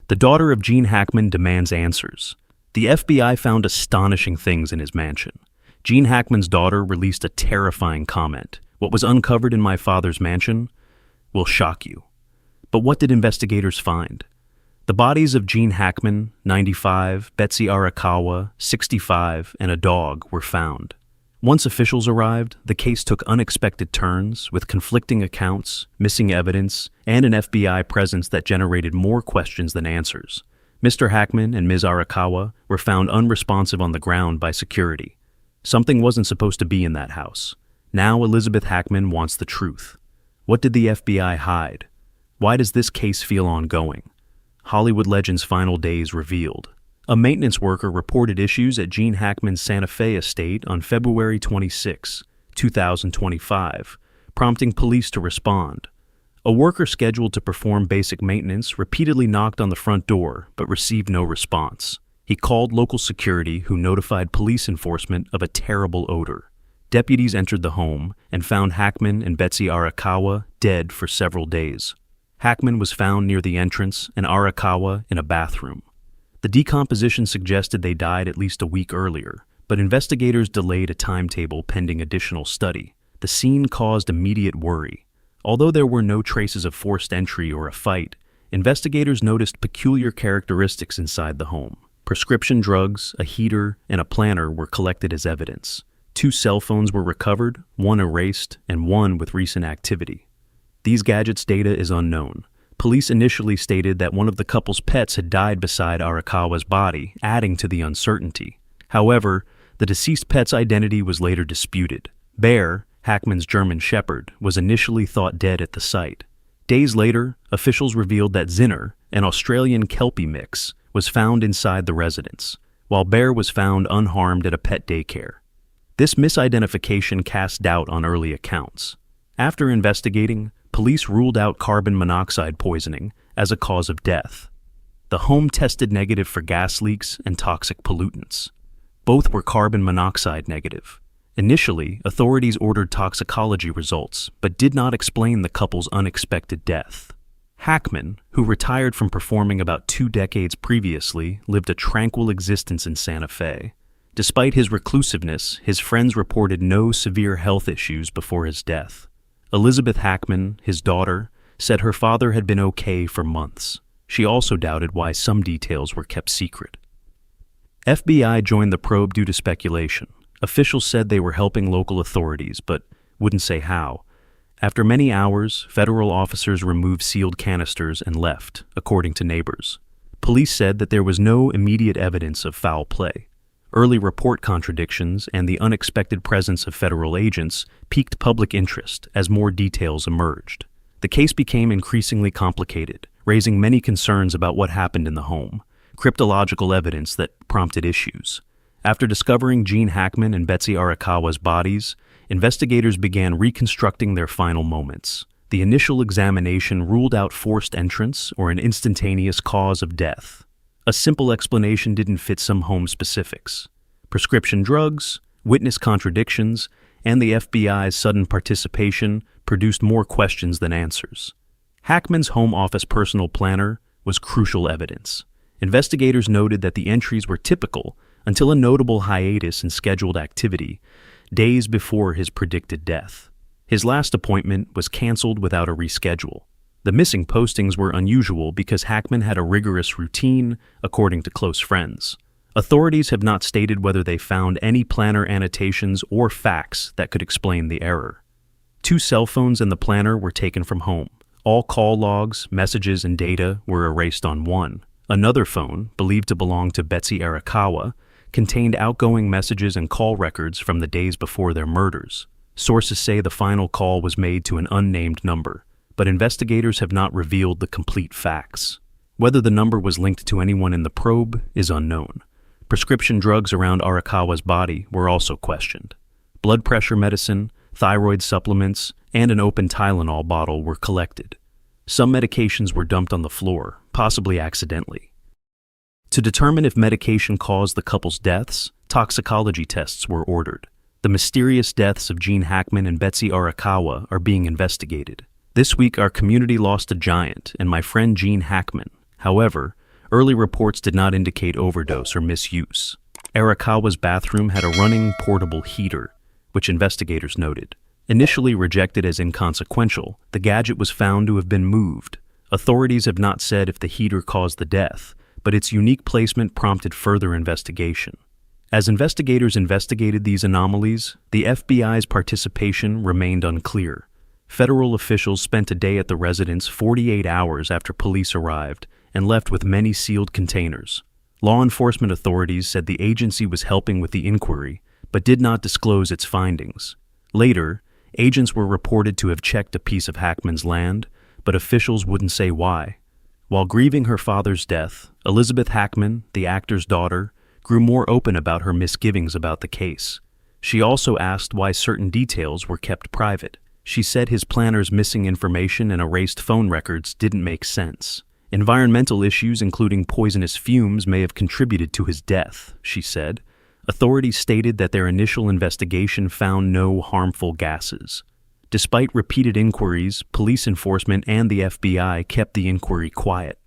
The daughter of Gene Hackman demands answers. The FBI found astonishing things in his mansion. Gene Hackman's daughter released a terrifying comment. "What was uncovered in my father's mansion will shock you." But what did investigators find? The bodies of Gene Hackman, 95, Betsy Arakawa, 65, and a dog were found. Once officials arrived, the case took unexpected turns, with conflicting accounts, missing evidence, and an FBI presence that generated more questions than answers. Mr. Hackman and Ms. Arakawa were found unresponsive on the ground by security. Something wasn't supposed to be in that house. Now Elizabeth Hackman wants the truth. What did the FBI hide? Why does this case feel ongoing? Hollywood legend's final days revealed. A maintenance worker reported issues at Gene Hackman's Santa Fe estate on February 26, 2025, prompting police to respond. A worker scheduled to perform basic maintenance repeatedly knocked on the front door but received no response. He called local security, who notified police enforcement of a terrible odor. Deputies entered the home and found Hackman and Betsy Arakawa dead for several days. Hackman was found near the entrance and Arakawa in a bathroom. The decomposition suggested they died at least a week earlier, but investigators delayed a timetable pending additional study. The scene caused immediate worry. Although there were no traces of forced entry or a fight, investigators noticed peculiar characteristics inside the home. Prescription drugs, a heater, and a planner were collected as evidence. 2 cell phones were recovered, 1 erased, and 1 with recent activity. These gadgets' data is unknown. Police initially stated that one of the couple's pets had died beside Arakawa's body, adding to the uncertainty. However, the deceased pet's identity was later disputed. Bear, Hackman's German Shepherd, was initially thought dead at the site. Days later, officials revealed that Zinner, an Australian Kelpie mix, was found inside the residence, while Bear was found unharmed at a pet daycare. This misidentification cast doubt on early accounts. After investigating, police ruled out carbon monoxide poisoning as a cause of death. The home tested negative for gas leaks and toxic pollutants. Both were carbon monoxide negative. Initially, authorities ordered toxicology results, but did not explain the couple's unexpected death. Hackman, who retired from performing about 2 decades previously, lived a tranquil existence in Santa Fe. Despite his reclusiveness, his friends reported no severe health issues before his death. Elizabeth Hackman, his daughter, said her father had been okay for months. She also doubted why some details were kept secret. FBI joined the probe due to speculation. Officials said they were helping local authorities, but wouldn't say how. After many hours, federal officers removed sealed canisters and left, according to neighbors. Police said that there was no immediate evidence of foul play. Early report contradictions and the unexpected presence of federal agents piqued public interest as more details emerged. The case became increasingly complicated, raising many concerns about what happened in the home, cryptological evidence that prompted issues. After discovering Gene Hackman and Betsy Arakawa's bodies, investigators began reconstructing their final moments. The initial examination ruled out forced entrance or an instantaneous cause of death. A simple explanation didn't fit some home specifics. Prescription drugs, witness contradictions, and the FBI's sudden participation produced more questions than answers. Hackman's home office personal planner was crucial evidence. Investigators noted that the entries were typical until a notable hiatus in scheduled activity, days before his predicted death. His last appointment was canceled without a reschedule. The missing postings were unusual because Hackman had a rigorous routine, according to close friends. Authorities have not stated whether they found any planner annotations or facts that could explain the error. 2 cell phones and the planner were taken from home. All call logs, messages, and data were erased on one. Another phone, believed to belong to Betsy Arakawa, contained outgoing messages and call records from the days before their murders. Sources say the final call was made to an unnamed number, but investigators have not revealed the complete facts. Whether the number was linked to anyone in the probe is unknown. Prescription drugs around Arakawa's body were also questioned. Blood pressure medicine, thyroid supplements, and an open Tylenol bottle were collected. Some medications were dumped on the floor, possibly accidentally. To determine if medication caused the couple's deaths, toxicology tests were ordered. The mysterious deaths of Gene Hackman and Betsy Arakawa are being investigated. This week, our community lost a giant and my friend Gene Hackman. However, Early reports did not indicate overdose or misuse. Arakawa's bathroom had a running portable heater, which investigators noted. Initially rejected as inconsequential, the gadget was found to have been moved. Authorities have not said if the heater caused the death, but its unique placement prompted further investigation. As investigators investigated these anomalies, the FBI's participation remained unclear. Federal officials spent a day at the residence 48 hours after police arrived and left with many sealed containers. Law enforcement authorities said the agency was helping with the inquiry, but did not disclose its findings. Later, agents were reported to have checked a piece of Hackman's land, but officials wouldn't say why. While grieving her father's death, Elizabeth Hackman, the actor's daughter, grew more open about her misgivings about the case. She also asked why certain details were kept private. She said his planner's missing information and erased phone records didn't make sense. Environmental issues, including poisonous fumes, may have contributed to his death, she said. Authorities stated that their initial investigation found no harmful gases. Despite repeated inquiries, police enforcement and the FBI kept the inquiry quiet.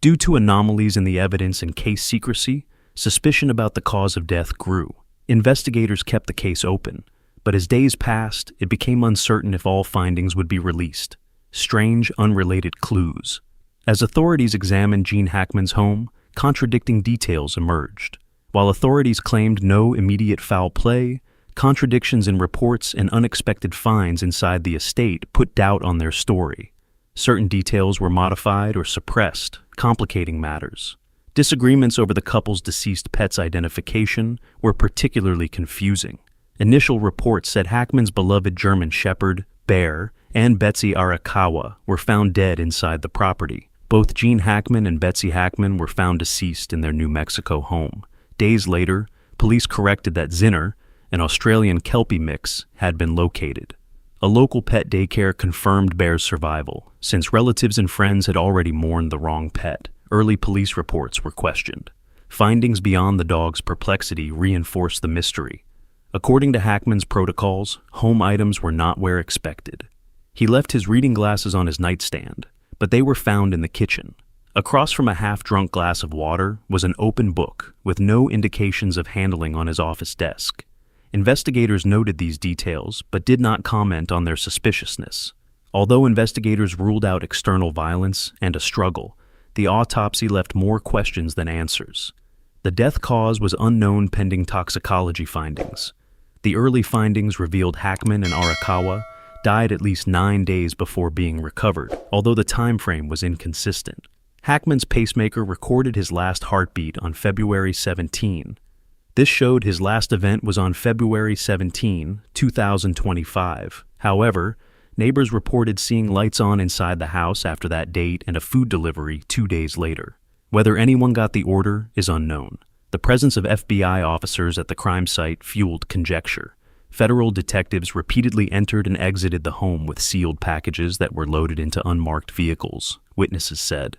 Due to anomalies in the evidence and case secrecy, suspicion about the cause of death grew. Investigators kept the case open, but as days passed, it became uncertain if all findings would be released. Strange, unrelated clues. As authorities examined Gene Hackman's home, contradicting details emerged. While authorities claimed no immediate foul play, contradictions in reports and unexpected finds inside the estate put doubt on their story. Certain details were modified or suppressed, complicating matters. Disagreements over the couple's deceased pet's identification were particularly confusing. Initial reports said Hackman's beloved German Shepherd, Bear, and Betsy Arakawa were found dead inside the property. Both Gene Hackman and Betsy Hackman were found deceased in their New Mexico home. Days later, police corrected that Zinner, an Australian Kelpie mix, had been located. A local pet daycare confirmed Bear's survival, since relatives and friends had already mourned the wrong pet. Early police reports were questioned. Findings beyond the dog's perplexity reinforced the mystery. According to Hackman's protocols, home items were not where expected. He left his reading glasses on his nightstand, but they were found in the kitchen. Across from a half-drunk glass of water was an open book with no indications of handling on his office desk. Investigators noted these details but did not comment on their suspiciousness. Although investigators ruled out external violence and a struggle, the autopsy left more questions than answers. The death cause was unknown pending toxicology findings. The early findings revealed Hackman and Arakawa died at least 9 days before being recovered, although the time frame was inconsistent. Hackman's pacemaker recorded his last heartbeat on February 17. This showed his last event was on February 17, 2025. However, neighbors reported seeing lights on inside the house after that date and a food delivery 2 days later. Whether anyone got the order is unknown. The presence of FBI officers at the crime site fueled conjecture. Federal detectives repeatedly entered and exited the home with sealed packages that were loaded into unmarked vehicles, witnesses said.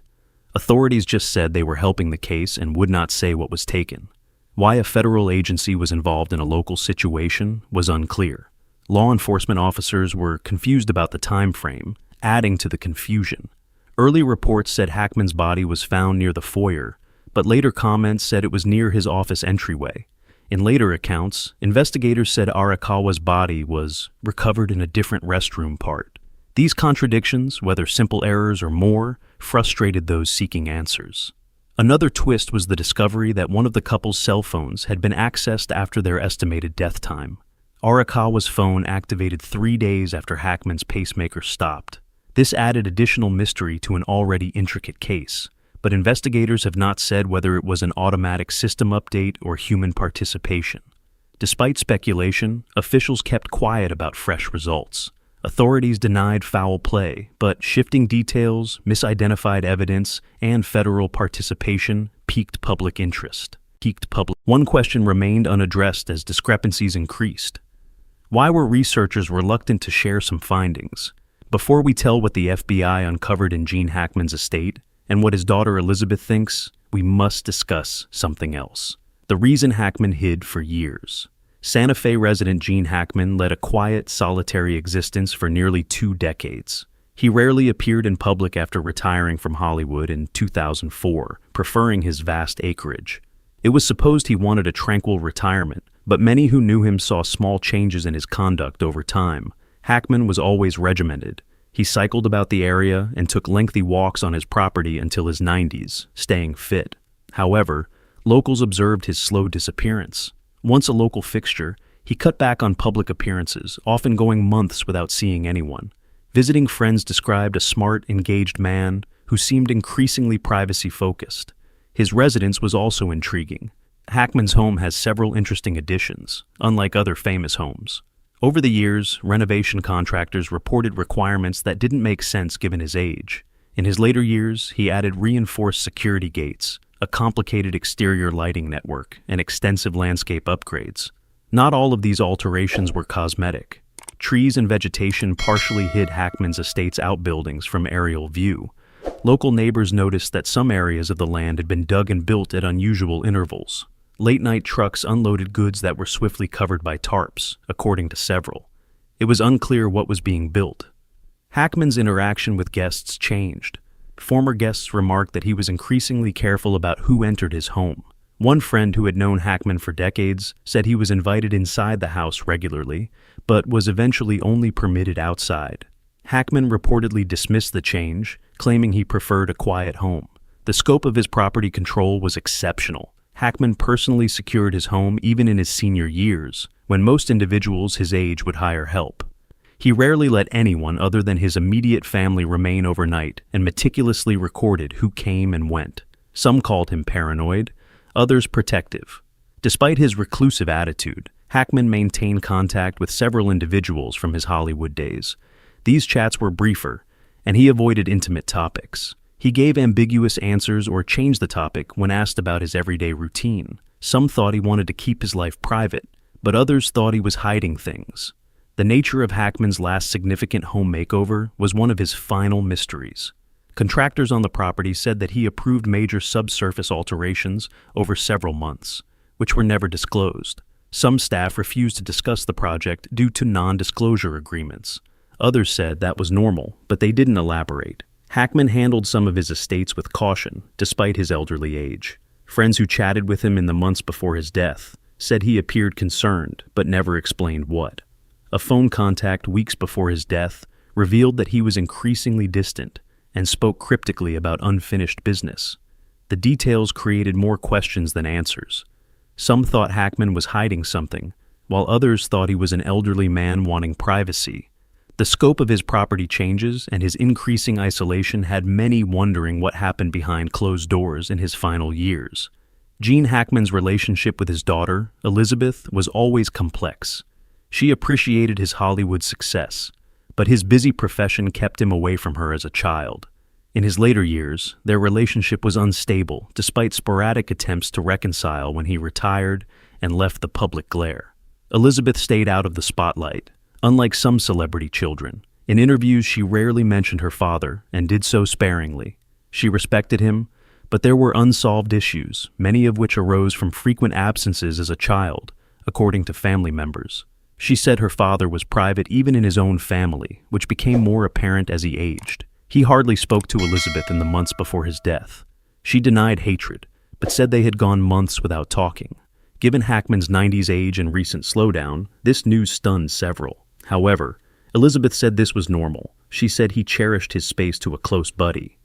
Authorities just said they were helping the case and would not say what was taken. Why a federal agency was involved in a local situation was unclear. Law enforcement officers were confused about the time frame, adding to the confusion. Early reports said Hackman's body was found near the foyer, but later comments said it was near his office entryway. In later accounts, investigators said Arakawa's body was recovered in a different restroom part. These contradictions, whether simple errors or more, frustrated those seeking answers. Another twist was the discovery that one of the couple's cell phones had been accessed after their estimated death time. Arakawa's phone activated 3 days after Hackman's pacemaker stopped. This added additional mystery to an already intricate case, but investigators have not said whether it was an automatic system update or human participation. Despite speculation, officials kept quiet about fresh results. Authorities denied foul play, but shifting details, misidentified evidence, and federal participation piqued public interest. One question remained unaddressed as discrepancies increased. Why were researchers reluctant to share some findings? Before we tell what the FBI uncovered in Gene Hackman's estate and what his daughter Elizabeth thinks, we must discuss something else. The reason Hackman hid for years. Santa Fe resident Gene Hackman led a quiet, solitary existence for nearly 2 decades. He rarely appeared in public after retiring from Hollywood in 2004, preferring his vast acreage. It was supposed he wanted a tranquil retirement, but many who knew him saw small changes in his conduct over time. Hackman was always regimented. He cycled about the area and took lengthy walks on his property until his 90s, staying fit. However, locals observed his slow disappearance. Once a local fixture, he cut back on public appearances, often going months without seeing anyone. Visiting friends described a smart, engaged man who seemed increasingly privacy-focused. His residence was also intriguing. Hackman's home has several interesting additions, unlike other famous homes. Over the years, renovation contractors reported requirements that didn't make sense given his age. In his later years, he added reinforced security gates, a complicated exterior lighting network, and extensive landscape upgrades. Not all of these alterations were cosmetic. Trees and vegetation partially hid Hackman's estate's outbuildings from aerial view. Local neighbors noticed that some areas of the land had been dug and built at unusual intervals. Late-night trucks unloaded goods that were swiftly covered by tarps, according to several. It was unclear what was being built. Hackman's interaction with guests changed. Former guests remarked that he was increasingly careful about who entered his home. One friend who had known Hackman for decades said he was invited inside the house regularly, but was eventually only permitted outside. Hackman reportedly dismissed the change, claiming he preferred a quiet home. The scope of his property control was exceptional. Hackman personally secured his home even in his senior years, when most individuals his age would hire help. He rarely let anyone other than his immediate family remain overnight and meticulously recorded who came and went. Some called him paranoid, others protective. Despite his reclusive attitude, Hackman maintained contact with several individuals from his Hollywood days. These chats were briefer, and he avoided intimate topics. He gave ambiguous answers or changed the topic when asked about his everyday routine. Some thought he wanted to keep his life private, but others thought he was hiding things. The nature of Hackman's last significant home makeover was one of his final mysteries. Contractors on the property said that he approved major subsurface alterations over several months, which were never disclosed. Some staff refused to discuss the project due to non-disclosure agreements. Others said that was normal, but they didn't elaborate. Hackman handled some of his estates with caution, despite his elderly age. Friends who chatted with him in the months before his death said he appeared concerned, but never explained what. A phone contact weeks before his death revealed that he was increasingly distant and spoke cryptically about unfinished business. The details created more questions than answers. Some thought Hackman was hiding something, while others thought he was an elderly man wanting privacy. The scope of his property changes and his increasing isolation had many wondering what happened behind closed doors in his final years. Gene Hackman's relationship with his daughter, Elizabeth, was always complex. She appreciated his Hollywood success, but his busy profession kept him away from her as a child. In his later years, their relationship was unstable, despite sporadic attempts to reconcile when he retired and left the public glare. Elizabeth stayed out of the spotlight. Unlike some celebrity children, in interviews she rarely mentioned her father and did so sparingly. She respected him, but there were unsolved issues, many of which arose from frequent absences as a child, according to family members. She said her father was private even in his own family, which became more apparent as he aged. He hardly spoke to Elizabeth in the months before his death. She denied hatred, but said they had gone months without talking. Given Hackman's 90s age and recent slowdown, this news stunned several. However, Elizabeth said this was normal. She said he cherished his space to a close buddy.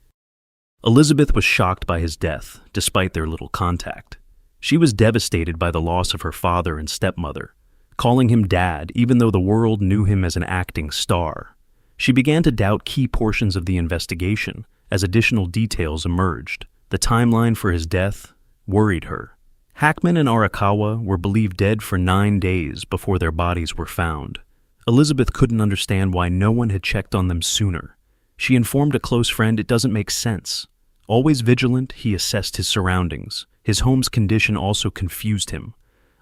Elizabeth was shocked by his death, despite their little contact. She was devastated by the loss of her father and stepmother, calling him Dad even though the world knew him as an acting star. She began to doubt key portions of the investigation as additional details emerged. The timeline for his death worried her. Hackman and Arakawa were believed dead for 9 days before their bodies were found. Elizabeth couldn't understand why no one had checked on them sooner. She informed a close friend it doesn't make sense. Always vigilant, he assessed his surroundings. His home's condition also confused him.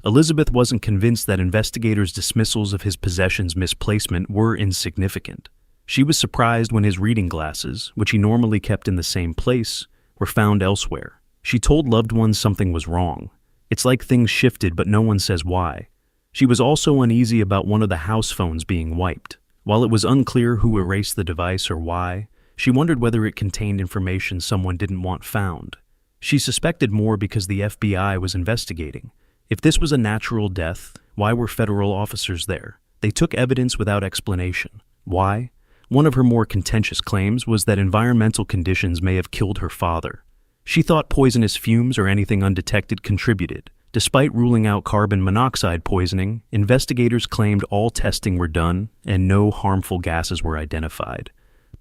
Elizabeth wasn't convinced that investigators' dismissals of his possessions' misplacement were insignificant. She was surprised when his reading glasses, which he normally kept in the same place, were found elsewhere. She told loved ones something was wrong. It's like things shifted, but no one says why. She was also uneasy about one of the house phones being wiped. While it was unclear who erased the device or why, she wondered whether it contained information someone didn't want found. She suspected more because the FBI was investigating. If this was a natural death, why were federal officers there? They took evidence without explanation. Why? One of her more contentious claims was that environmental conditions may have killed her father. She thought poisonous fumes or anything undetected contributed. Despite ruling out carbon monoxide poisoning, investigators claimed all testing were done and no harmful gases were identified.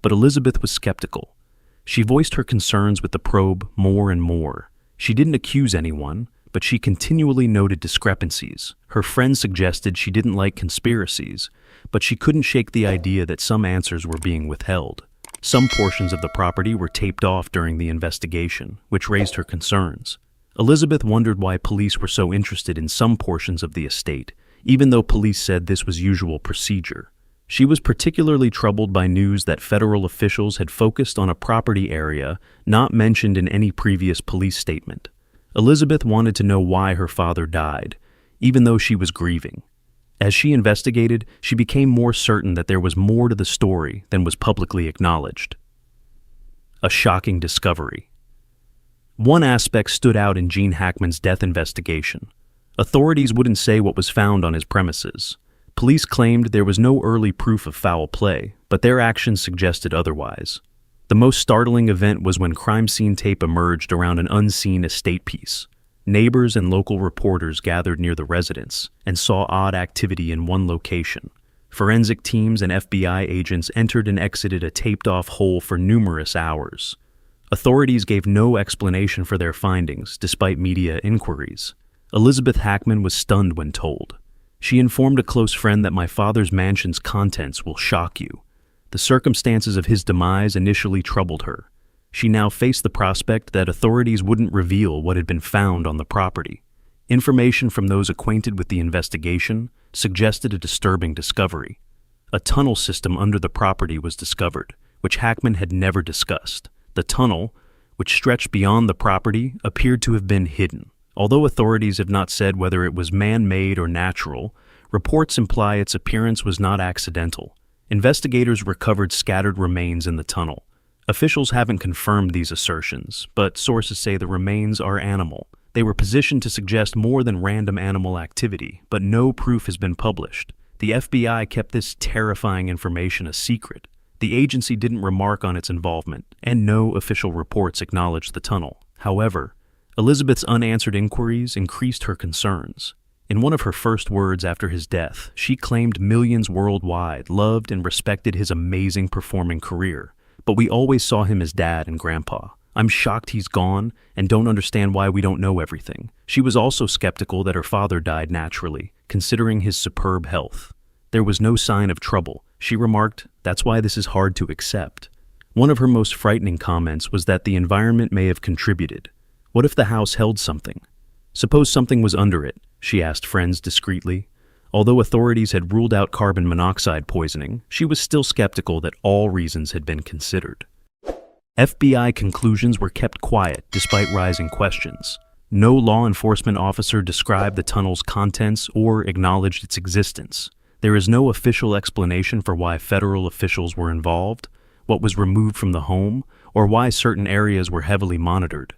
But Elizabeth was skeptical. She voiced her concerns with the probe more and more. She didn't accuse anyone, but she continually noted discrepancies. Her friends suggested she didn't like conspiracies, but she couldn't shake the idea that some answers were being withheld. Some portions of the property were taped off during the investigation, which raised her concerns. Elizabeth wondered why police were so interested in some portions of the estate, even though police said this was usual procedure. She was particularly troubled by news that federal officials had focused on a property area not mentioned in any previous police statement. Elizabeth wanted to know why her father died, even though she was grieving. As she investigated, she became more certain that there was more to the story than was publicly acknowledged. A shocking discovery. One aspect stood out in Gene Hackman's death investigation. Authorities wouldn't say what was found on his premises. Police claimed there was no early proof of foul play, but their actions suggested otherwise. The most startling event was when crime scene tape emerged around an unseen estate piece. Neighbors and local reporters gathered near the residence and saw odd activity in one location. Forensic teams and FBI agents entered and exited a taped-off hole for numerous hours. Authorities gave no explanation for their findings, despite media inquiries. Elizabeth Hackman was stunned when told. She informed a close friend that my father's mansion's contents will shock you. The circumstances of his demise initially troubled her. She now faced the prospect that authorities wouldn't reveal what had been found on the property. Information from those acquainted with the investigation suggested a disturbing discovery. A tunnel system under the property was discovered, which Hackman had never discussed. The tunnel, which stretched beyond the property, appeared to have been hidden. Although authorities have not said whether it was man-made or natural, reports imply its appearance was not accidental. Investigators recovered scattered remains in the tunnel. Officials haven't confirmed these assertions, but sources say the remains are animal. They were positioned to suggest more than random animal activity, but no proof has been published. The FBI kept this terrifying information a secret. The agency didn't remark on its involvement, and no official reports acknowledged the tunnel. However, Elizabeth's unanswered inquiries increased her concerns. In one of her first words after his death, she claimed millions worldwide loved and respected his amazing performing career. But we always saw him as dad and grandpa. I'm shocked he's gone and don't understand why we don't know everything. She was also skeptical that her father died naturally, considering his superb health. There was no sign of trouble. She remarked, "That's why this is hard to accept." One of her most frightening comments was that the environment may have contributed. What if the house held something? Suppose something was under it, she asked friends discreetly. Although authorities had ruled out carbon monoxide poisoning, she was still skeptical that all reasons had been considered. FBI conclusions were kept quiet despite rising questions. No law enforcement officer described the tunnel's contents or acknowledged its existence. There is no official explanation for why federal officials were involved, what was removed from the home, or why certain areas were heavily monitored.